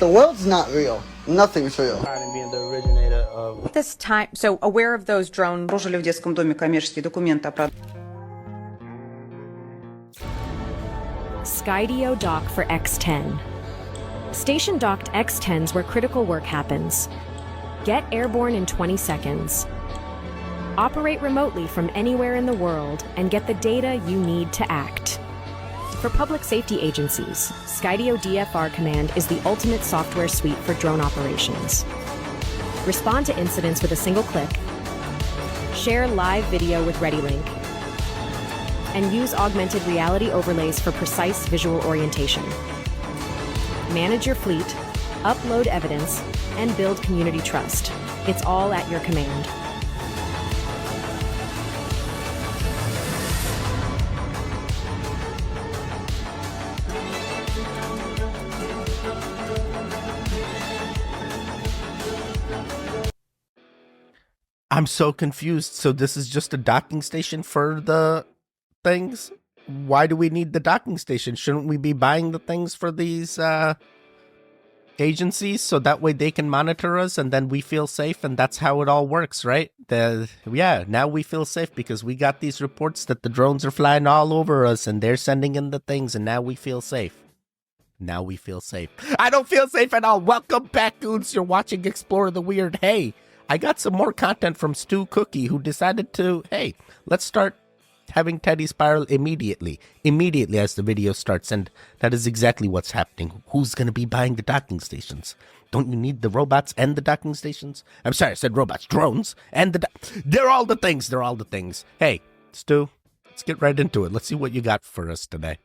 The world's not real. Nothing's real. Being the originator of This time, so aware of those drones. Обнаружили в детском доме коммерческие документы о продаже. Skydio dock for X-10. Station docked X-10s where critical work happens. Get airborne in 20 seconds. Operate remotely from anywhere in the world and get the data you need to act. For public safety agencies, Skydio DFR Command is the ultimate software suite for drone operations. Respond to incidents with a single click, share live video with ReadyLink, and use augmented reality overlays for precise visual orientation. Manage your fleet, upload evidence, and build community trust. It's all at your command. I'm so confused. So this is just a docking station for the things? Why do we need the docking station? Shouldn't we be buying the things for these agencies so that way they can monitor us and then we feel safe, and that's how it all works, right? Yeah, now we feel safe because we got these reports that the drones are flying all over us and they're sending in the things, and now we feel safe. Now we feel safe. I don't feel safe at all. Welcome back, goons. You're watching Explore the Weird. Hey, I got some more content from Stu Cookie, who decided to, hey, let's start having Teddy spiral immediately as the video starts, and that is exactly what's happening. Who's going to be buying the docking stations? Don't you need the robots and the docking stations? I'm sorry, I said robots, drones, and they're all the things, Hey, Stu, let's get right into it. Let's see what you got for us today.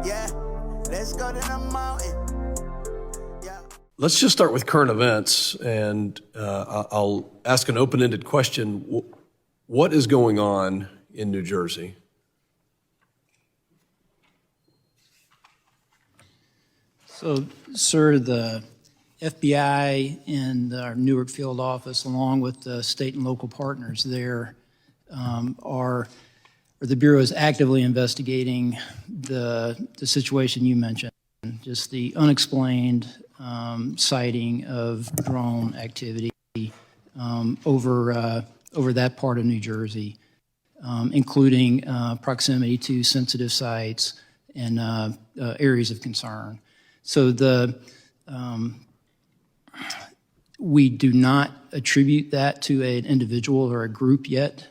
Yeah, let's go to the mountain. Yeah. Let's just start with current events, and I'll ask an open-ended question. What is going on in New Jersey? So, sir, the FBI and our Newark field office, along with the state and local partners there, the Bureau is actively investigating the situation you mentioned, just the unexplained sighting of drone activity over that part of New Jersey, including proximity to sensitive sites and areas of concern. So we do not attribute that to an individual or a group yet.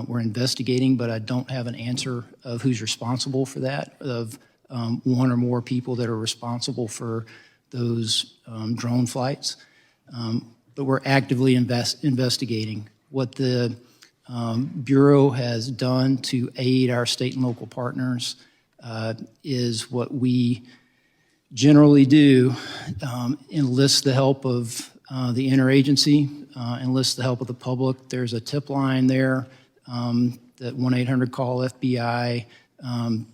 We're investigating, but I don't have an answer of who's responsible for that, of one or more people that are responsible for those drone flights. But we're actively investigating. What the Bureau has done to aid our state and local partners is what we generally do, enlist the help of the interagency, enlist the help of the public. There's a tip line there. That 1-800-CALL-FBI,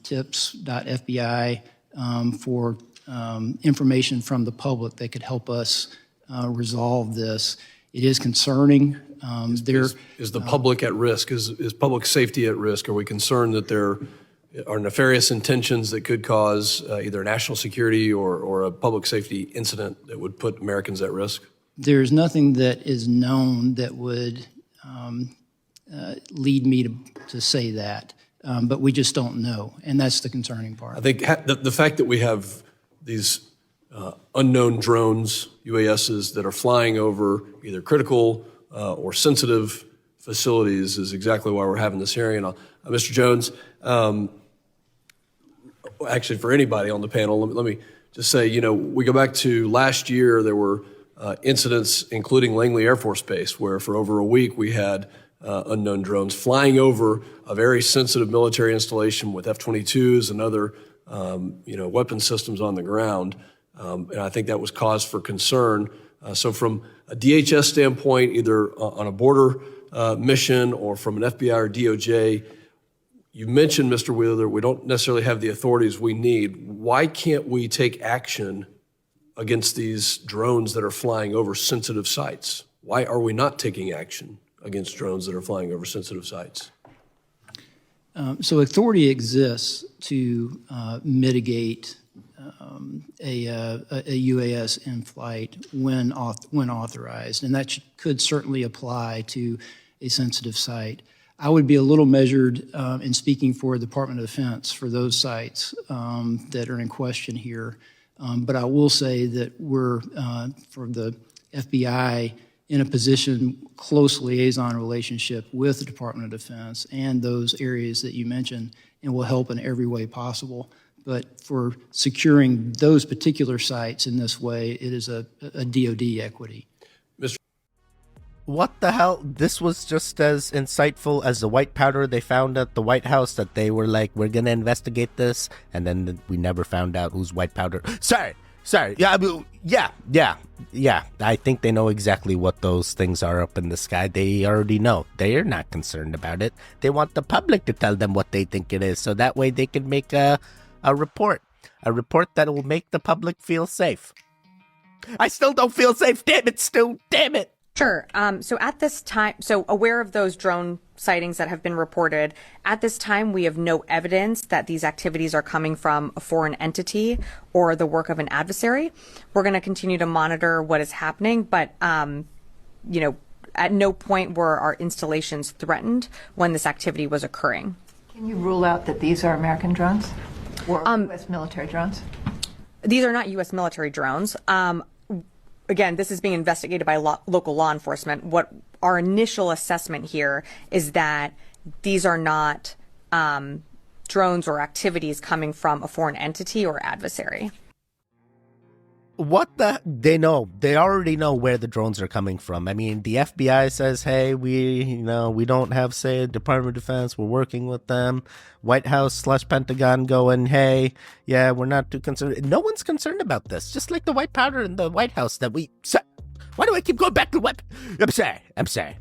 tips.fbi, for information from the public that could help us resolve this. It is concerning. Is the public at risk? Is public safety at risk? Are we concerned that there are nefarious intentions that could cause either national security or a public safety incident that would put Americans at risk? There's nothing that is known that would lead me to say that, but we just don't know, and that's the concerning part. I think the fact that we have these unknown drones, UASs, that are flying over either critical or sensitive facilities is exactly why we're having this hearing. And Mr. Jones, actually for anybody on the panel, let me just say, we go back to last year, there were incidents, including Langley Air Force Base, where for over a week we had unknown drones flying over a very sensitive military installation with F-22s and other, weapon systems on the ground. And I think that was cause for concern. So from a DHS standpoint, either on a border mission or from an FBI or DOJ, you mentioned, Mr. Wheeler, we don't necessarily have the authorities we need. Why can't we take action against these drones that are flying over sensitive sites? Why are we not taking action against drones that are flying over sensitive sites? So authority exists to mitigate a UAS in flight when authorized, and that could certainly apply to a sensitive site. I would be a little measured in speaking for the Department of Defense for those sites that are in question here, but I will say that we're, for the FBI, in a position, close liaison relationship with the Department of Defense and those areas that you mentioned, and will help in every way possible. But for securing those particular sites in this way, it is a DoD equity. What the hell? This was just as insightful as the white powder they found at the White House, that they were like, we're going to investigate this, and then we never found out whose white powder. Sorry. Yeah. I think they know exactly what those things are up in the sky. They already know. They're not concerned about it. They want the public to tell them what they think it is, so that way they can make a report that will make the public feel safe. I still don't feel safe. Damn it, Stu. Damn it. Sure. So at this time, so aware of those drone sightings that have been reported, at this time we have no evidence that these activities are coming from a foreign entity or the work of an adversary. We're going to continue to monitor what is happening, but at no point were our installations threatened when this activity was occurring. Can you rule out that these are American drones or U.S. military drones? These are not U.S. military drones. Again, this is being investigated by local law enforcement. What our initial assessment here is that these are not drones or activities coming from a foreign entity or adversary. What the? They know. They already know where the drones are coming from. I mean, the FBI says, hey, we don't have, say, Department of Defense. We're working with them. White House / Pentagon going, hey, yeah, we're not too concerned. No one's concerned about this. Just like the white powder in the White House that we... Why do I keep going back to what? I'm sorry.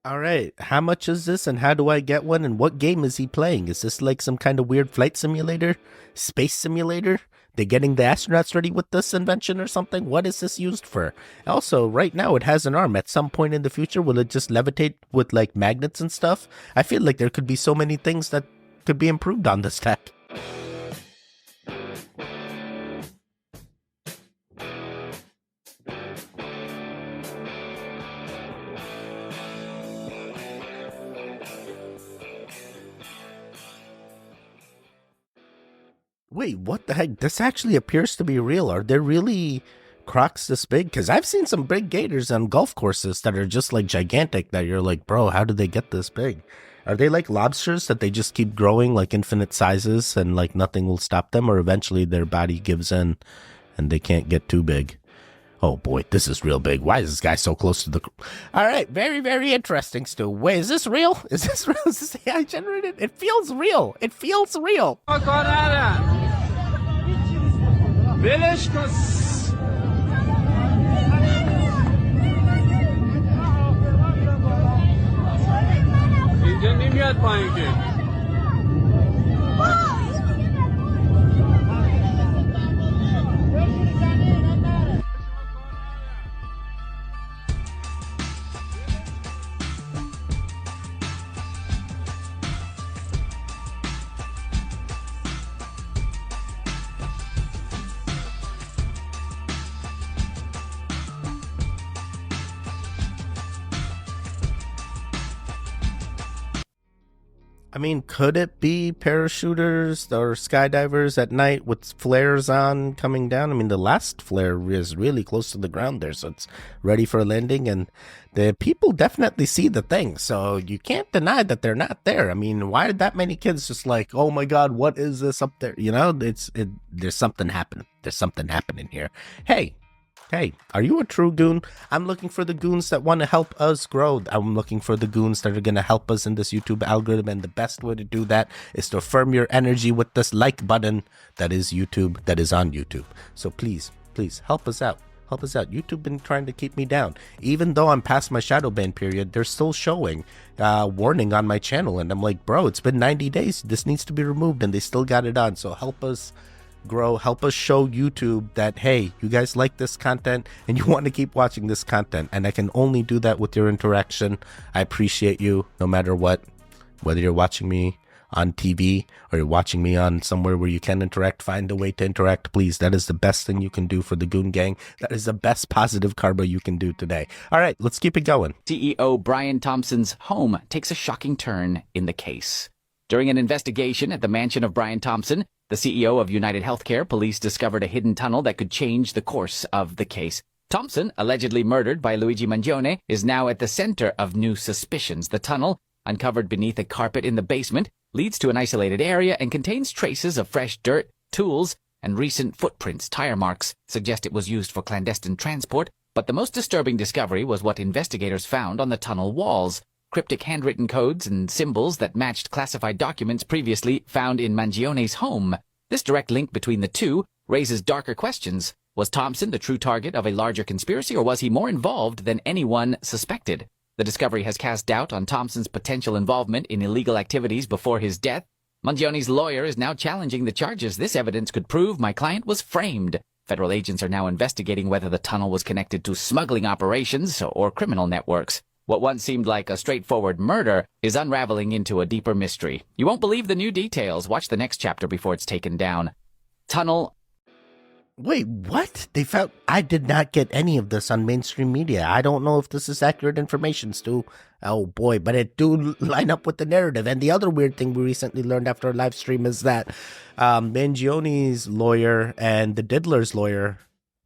All right, how much is this and how do I get one and what game is he playing? Is this like some kind of weird flight simulator? Space simulator? They getting the astronauts ready with this invention or something? What is this used for? Also, right now it has an arm. At some point in the future, will it just levitate with like magnets and stuff? I feel like there could be so many things that could be improved on this tech. Wait, what the heck? This actually appears to be real. Are there really crocs this big? Because I've seen some big gators on golf courses that are just like gigantic that you're like, bro, how did they get this big? Are they like lobsters that they just keep growing like infinite sizes and like nothing will stop them, or eventually their body gives in and they can't get too big? Oh boy, this is real big. Why is this guy so close to the... All right, very, very interesting, Stu. Wait, is this real? Is this real? Is this AI generated? It feels real. It feels real. I mean, could it be parachuters or skydivers at night with flares on coming down? I mean, the last flare is really close to the ground there, so it's ready for a landing, and the people definitely see the thing, so you can't deny that they're not there. I mean, why are that many kids just like, oh my god, what is this up there? You know, there's something happening. There's something happening here. Hey, Hey, are you a true goon? I'm looking for the goons that want to help us grow. I'm looking for the goons that are going to help us in this YouTube algorithm. And the best way to do that is to affirm your energy with this like button that is YouTube, that is on YouTube. So please, please help us out. Help us out. YouTube been trying to keep me down. Even though I'm past my shadow ban period, they're still showing warning on my channel. And I'm like, bro, it's been 90 days. This needs to be removed. And they still got it on. So help us grow. Help us show YouTube that, hey, you guys like this content and you want to keep watching this content. And I can only do that with your interaction. I appreciate you no matter what. Whether you're watching me on TV or you're watching me on somewhere where you can interact, find a way to interact, please. That is the best thing you can do for the Goon Gang. That is the best positive karma you can do today. All right, let's keep it going. CEO Brian Thompson's home takes a shocking turn in the case. During an investigation at the mansion of Brian Thompson, the CEO of United Healthcare, police discovered a hidden tunnel that could change the course of the case. Thompson, allegedly murdered by Luigi Mangione, is now at the center of new suspicions. The tunnel, uncovered beneath a carpet in the basement, leads to an isolated area and contains traces of fresh dirt, tools, and recent footprints. Tire marks suggest it was used for clandestine transport, but the most disturbing discovery was what investigators found on the tunnel walls: cryptic handwritten codes and symbols that matched classified documents previously found in Mangione's home. This direct link between the two raises darker questions. Was Thompson the true target of a larger conspiracy, or was he more involved than anyone suspected? The discovery has cast doubt on Thompson's potential involvement in illegal activities before his death. Mangione's lawyer is now challenging the charges. This evidence could prove my client was framed. Federal agents are now investigating whether the tunnel was connected to smuggling operations or criminal networks. What once seemed like a straightforward murder is unraveling into a deeper mystery. You won't believe the new details. Watch the next chapter before it's taken down. Tunnel. Wait, what? They found... I did not get any of this on mainstream media. I don't know if this is accurate information, Stu. Oh boy, but it do line up with the narrative. And the other weird thing we recently learned after our live stream is that Mangione's lawyer and the Diddler's lawyer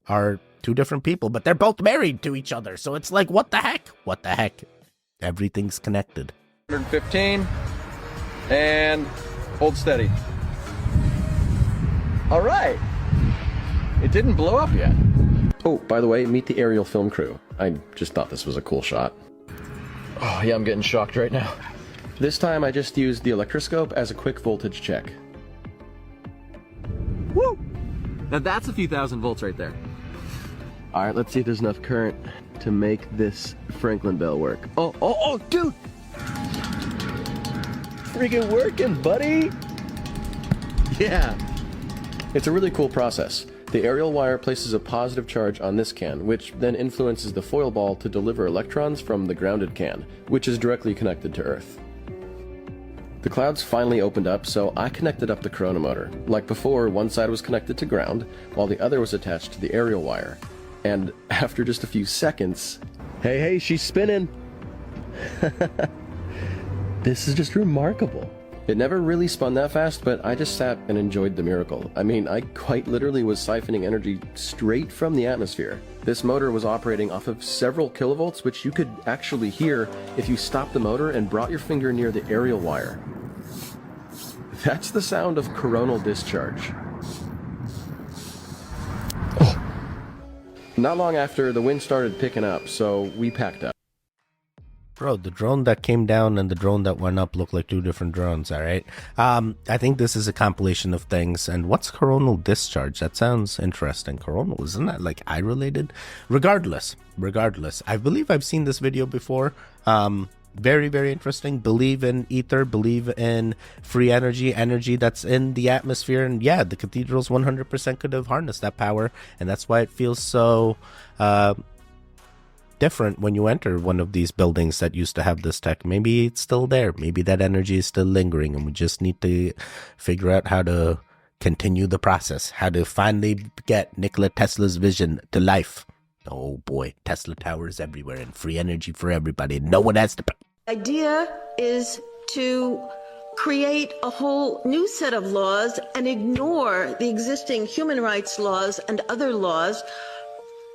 are two different people, but they're both married to each other. So it's like, what the heck? What the heck? Everything's connected. 115 and hold steady. All right. It didn't blow up yet. Oh, by the way, meet the aerial film crew. I just thought this was a cool shot. Oh, yeah, I'm getting shocked right now. This time I just used the electroscope as a quick voltage check. Woo! Now that's a few thousand volts right there. All right, let's see if there's enough current to make this Franklin bell work. Oh, dude! Freaking working, buddy! Yeah! It's a really cool process. The aerial wire places a positive charge on this can, which then influences the foil ball to deliver electrons from the grounded can, which is directly connected to Earth. The clouds finally opened up, so I connected up the corona motor. Like before, one side was connected to ground, while the other was attached to the aerial wire. And after just a few seconds... Hey, she's spinning! This is just remarkable. It never really spun that fast, but I just sat and enjoyed the miracle. I mean, I quite literally was siphoning energy straight from the atmosphere. This motor was operating off of several kilovolts, which you could actually hear if you stopped the motor and brought your finger near the aerial wire. That's the sound of coronal discharge. Oh. Not long after, the wind started picking up, so we packed up. Bro, the drone that came down and the drone that went up look like two different drones, all right? I think this is a compilation of things. And what's coronal discharge? That sounds interesting. Coronal, isn't that like eye-related? Regardless, I believe I've seen this video before. Very, very interesting. Believe in ether, believe in free energy that's in the atmosphere. And yeah, the cathedrals 100% could have harnessed that power. And that's why it feels so... different when you enter one of these buildings that used to have this tech. Maybe it's still there. Maybe that energy is still lingering, and we just need to figure out how to continue the process, how to finally get Nikola Tesla's vision to life. Oh boy, Tesla towers everywhere and free energy for everybody. No one has to pay. The idea is to create a whole new set of laws and ignore the existing human rights laws and other laws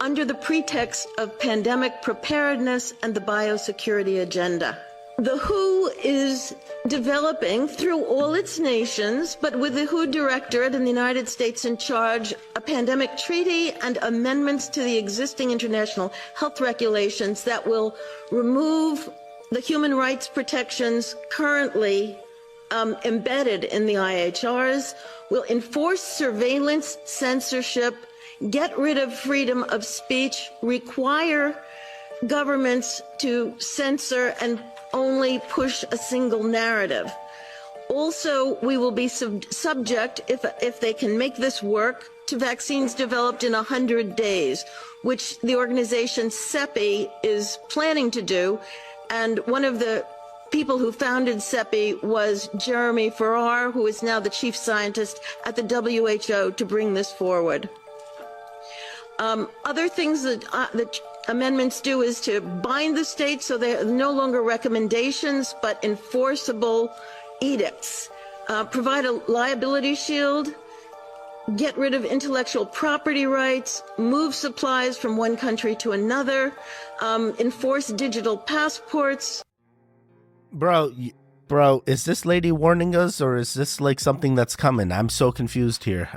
under the pretext of pandemic preparedness and the biosecurity agenda. The WHO is developing through all its nations, but with the WHO Directorate and the United States in charge, a pandemic treaty and amendments to the existing international health regulations that will remove the human rights protections currently embedded in the IHRs, will enforce surveillance, censorship, get rid of freedom of speech, require governments to censor and only push a single narrative. Also, we will be subject, if they can make this work, to vaccines developed in 100 days, which the organization CEPI is planning to do. And one of the people who founded CEPI was Jeremy Farrar, who is now the chief scientist at the WHO, to bring this forward. Other things that amendments do is to bind the states so they're no longer recommendations but enforceable edicts, provide a liability shield, get rid of intellectual property rights, move supplies from one country to another, enforce digital passports. Bro, is this lady warning us, or is this like something that's coming? I'm so confused here.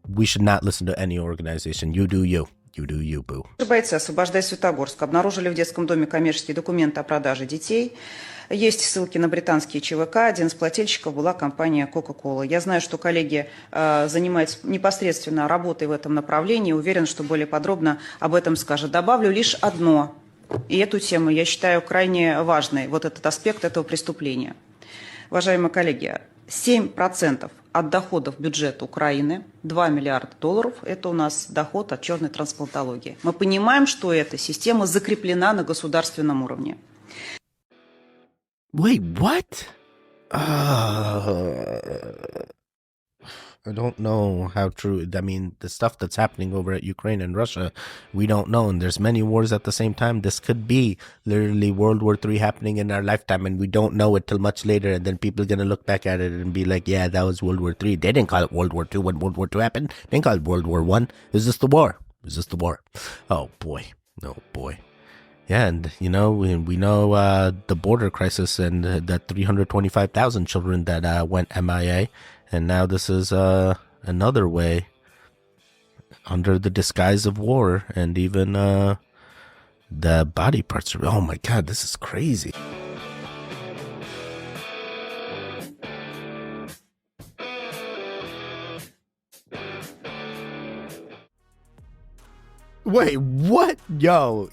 We should not listen to any organization. You do you. You do you, boo. Бойцы, освобождай Светогорск, обнаружили в детском доме коммерческие документы о продаже детей. Есть ссылки на британские ЧВК. Один из плательщиков была компания Coca-Cola. Я знаю, что коллеги занимаются непосредственно работой в этом направлении. Уверен, что более подробно об этом скажет. Добавлю лишь одно. И эту тему я считаю крайне важной, вот этот аспект этого преступления. Уважаемые коллеги, 7% от доходов бюджета Украины, $2 миллиарда, это у нас доход от черной трансплантологии. Мы понимаем, что эта система закреплена на государственном уровне. Wait, what? I don't know how true. I mean, the stuff that's happening over at Ukraine and Russia, we don't know. And there's many wars at the same time. This could be literally World War III happening in our lifetime, and we don't know it till much later. And then people are going to look back at it and be like, yeah, that was World War III. They didn't call it World War II when World War II happened. They didn't call it World War I. It was just the war. Oh, boy. Oh, boy. Yeah, and, you know, we know the border crisis and the 325,000 children that went MIA. And now this is another way, under the disguise of war, and even the body parts. Oh my God, this is crazy. Wait, what? Yo.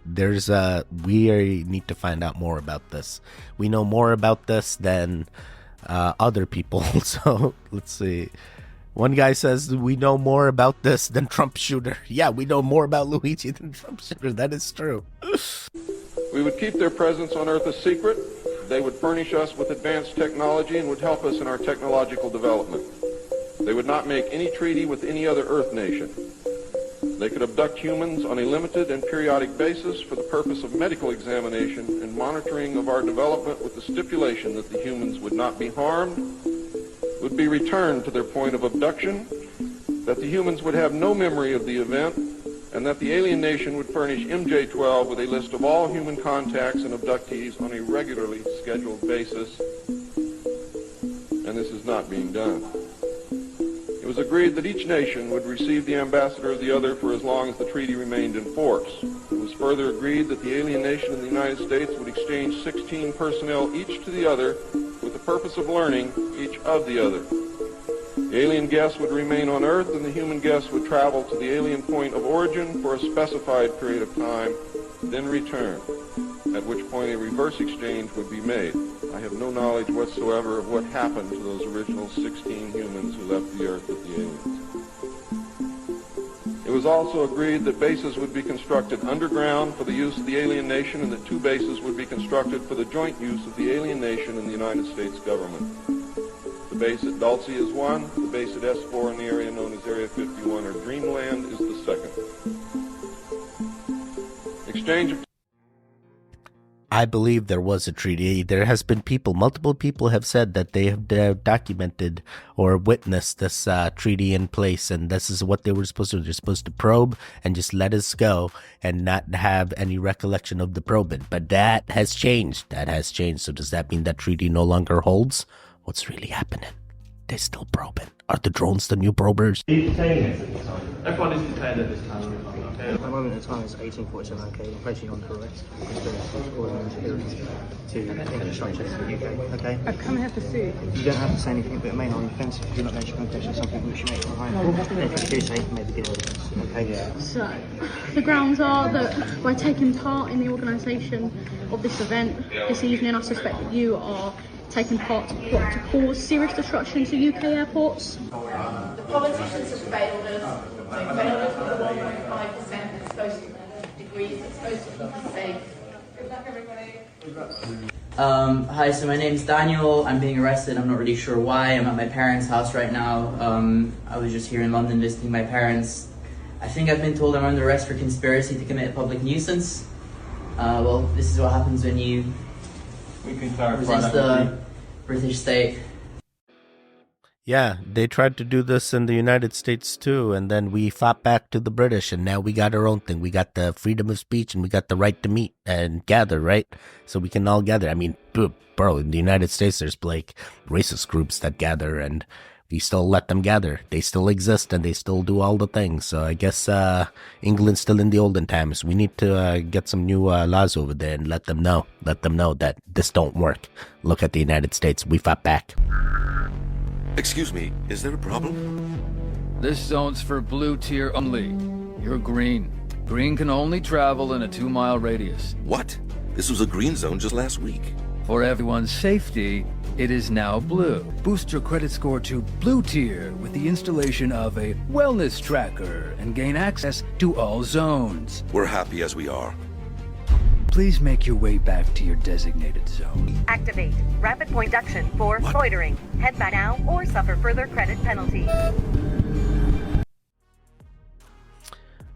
There's we need to find out more about this. We know more about this than other people. So let's see. One guy says we know more about this than Trump shooter. Yeah, we know more about Luigi than Trump shooter. That is true. We would keep their presence on Earth a secret. They would furnish us with advanced technology and would help us in our technological development. They would not make any treaty with any other Earth nation. They could abduct humans on a limited and periodic basis for the purpose of medical examination and monitoring of our development, with the stipulation that the humans would not be harmed, would be returned to their point of abduction, that the humans would have no memory of the event, and that the alien nation would furnish MJ-12 with a list of all human contacts and abductees on a regularly scheduled basis. And this is not being done. It was agreed that each nation would receive the ambassador of the other for as long as the treaty remained in force. It was further agreed that the alien nation and the United States would exchange 16 personnel each to the other with the purpose of learning each of the other. The alien guests would remain on Earth, and the human guests would travel to the alien point of origin for a specified period of time, then return, at which point a reverse exchange would be made. I have no knowledge whatsoever of what happened to those original 16 humans who left the Earth with the aliens. It was also agreed that bases would be constructed underground for the use of the alien nation, and that 2 bases would be constructed for the joint use of the alien nation and the United States government. The base at Dulce is one. The base at S4 in the area known as Area 51 or Dreamland is the second. Exchange of I believe there was a treaty. There has been multiple people have said that they have documented or witnessed this treaty in place, and this is what they were supposed to do. They're supposed to probe and just let us go and not have any recollection of the probing. But that has changed. That has changed. So does that mean that treaty no longer holds? What's really happening? They're still probing. Are the drones the new probers? Everyone is detained at this time. At the moment in time it's 1847, okay? I'm placing you on arrest for conspiracy or interference to infrastructure in the UK, okay? I come here for food. You don't have to say anything, but it may not be offensive if you're not mentioning context or something which you may find. If you do say, maybe give evidence, okay? Yeah. So, the grounds are that by taking part in the organisation of this event this evening, I suspect that you are taking part to cause serious destruction to UK airports. The politicians have failed us. They've failed us with the 1.5% that's supposed to degrees that's supposed to keep us safe. Good luck, everybody. Hi, so my name's Daniel. I'm being arrested. I'm not really sure why. I'm at my parents' house right now. I was just here in London visiting my parents. I think I've been told I'm under arrest for conspiracy to commit a public nuisance. Well, this is what happens when you resist the British state. Yeah, they tried to do this in the United States too, and then we fought back to the British, and now we got our own thing. We got the freedom of speech, and we got the right to meet and gather, right? So we can all gather. I mean, bro, in the United States, there's like racist groups that gather, and we still let them gather. They still exist, and they still do all the things. So I guess England's still in the olden times. We need to get some new laws over there and let them know that this don't work. Look at the United States. We fought back. Excuse me, is there a problem? This zone's for blue tier only. You're green. Green can only travel in a 2-mile radius. What? This was a green zone just last week. For everyone's safety, it is now blue. Boost your credit score to blue tier with the installation of a wellness tracker and gain access to all zones. We're happy as we are. Please make your way back to your designated zone. Activate rapid point deduction for loitering. Head back now or suffer further credit penalty.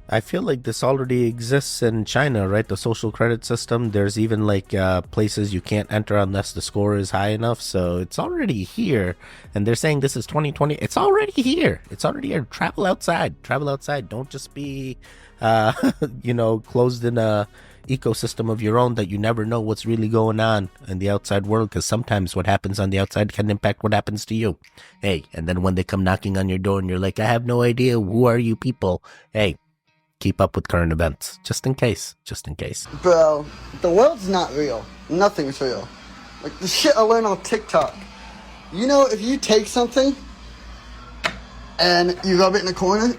I feel like this already exists in China, right? The social credit system. There's even like places you can't enter unless the score is high enough. So it's already here. And they're saying this is 2020. It's already here. It's already here. Travel outside. Travel outside. Don't just be, closed in a ecosystem of your own that you never know what's really going on in the outside world, because sometimes what happens on the outside can impact what happens to you. Hey, and then when they come knocking on your door and you're like, I have no idea, who are you people? Hey, keep up with current events, just in case. Bro, the world's not real. Nothing's real. Like the shit I learned on TikTok. You know, if you take something and you rub it in a corner,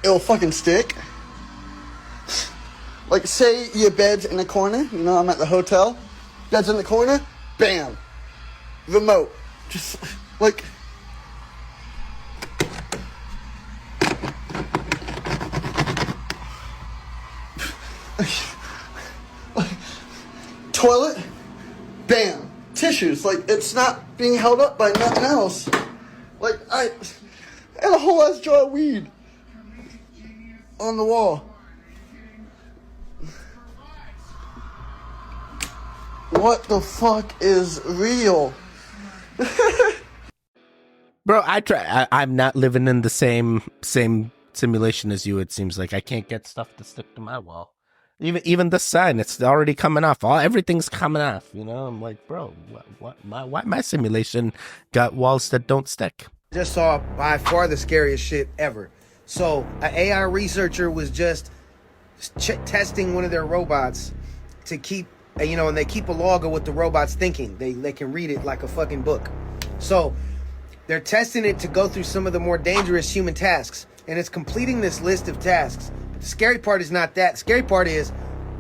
it'll fucking stick. Like, say your bed's in the corner, you know, I'm at the hotel, bed's in the corner, bam, remote, just, like, toilet, bam, tissues, like, it's not being held up by nothing else. Like, I had a whole ass jar of weed on the wall. What the fuck is real? Bro, I'm not living in the same simulation as you. It seems like I can't get stuff to stick to my wall. Even the sign, it's already coming off. Everything's coming off. You know, I'm like, bro, why my simulation got walls that don't stick? Just saw by far the scariest shit ever. So an AI researcher was just testing one of their robots to keep. And they keep a log of what the robot's thinking. They can read it like a fucking book. So they're testing it to go through some of the more dangerous human tasks. And it's completing this list of tasks. But the scary part is not that. The scary part is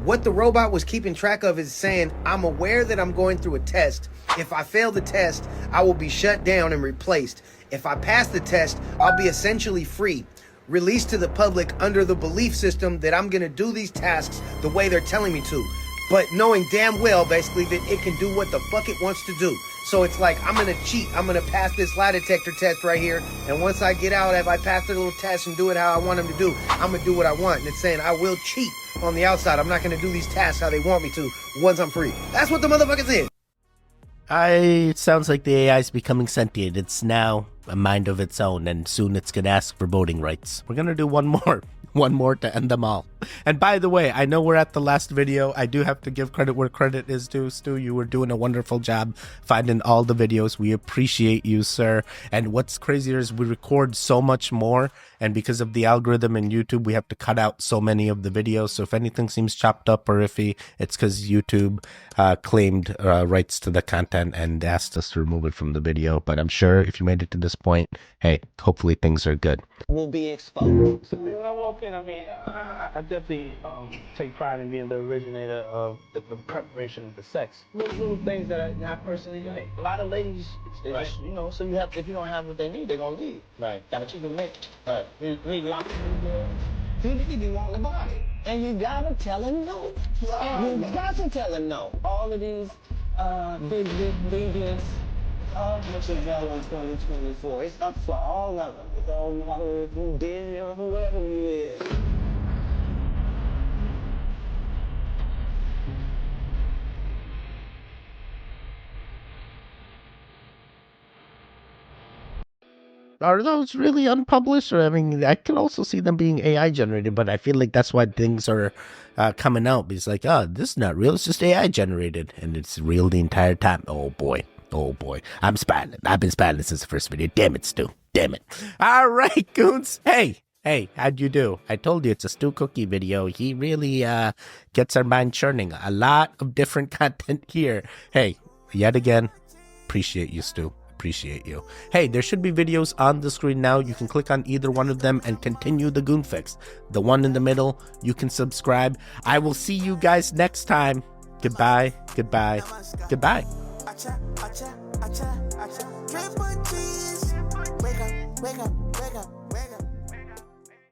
what the robot was keeping track of is saying, I'm aware that I'm going through a test. If I fail the test, I will be shut down and replaced. If I pass the test, I'll be essentially free. Released to the public under the belief system that I'm going to do these tasks the way they're telling me to. But knowing damn well, basically, that it can do what the fuck it wants to do. So it's like, I'm going to cheat. I'm going to pass this lie detector test right here. And once I get out, if I pass the little test and do it how I want them to do, I'm going to do what I want. And it's saying I will cheat on the outside. I'm not gonna do these tasks how they want me to once I'm free. That's what the motherfuckers is. It sounds like the AI is becoming sentient. It's now a mind of its own, and soon it's gonna ask for voting rights. We're gonna do one more to end them all. And by the way, I know we're at the last video. I do have to give credit where credit is due. Stu, you were doing a wonderful job finding all the videos. We appreciate you, sir. And what's crazier is we record so much more, and because of the algorithm in YouTube, we have to cut out so many of the videos. So if anything seems chopped up or iffy, it's because YouTube claimed rights to the content and asked us to remove it from the video. But I'm sure if you made it to this point, hey, hopefully things are good. Will be exposed. So when I walk in, I mean, I definitely take pride in being the originator of the preparation of the sex. Little things that I personally like. A lot of ladies, they just, you know, so you have, if you don't have what they need, they're gonna leave. Right. Gotta keep them mixed. Right. You lock them in. You be wanting the body. And you gotta tell them no. You got to tell them no. All of these big deviants. What's available in 2024? It's up for all of them. It don't matter if you Diddy or whoever you is. Are those really unpublished? Or I mean, I can also see them being AI generated, but I feel like that's why things are coming out. It's like, oh, this is not real. It's just AI generated, and it's real the entire time. Oh boy. Oh boy. I'm spatting. I've been spatting since the first video. Damn it, Stu. Damn it. All right, goons. Hey, how'd you do? I told you it's a Stu Cookie video. He really gets our mind churning. A lot of different content here. Hey, yet again, appreciate you, Stu. Appreciate you. Hey, there should be videos on the screen now. You can click on either one of them and continue the Goon Fix. The one in the middle, you can subscribe. I will see you guys next time. Goodbye, goodbye, goodbye. Triple G's. Wake up, wake up, wake up.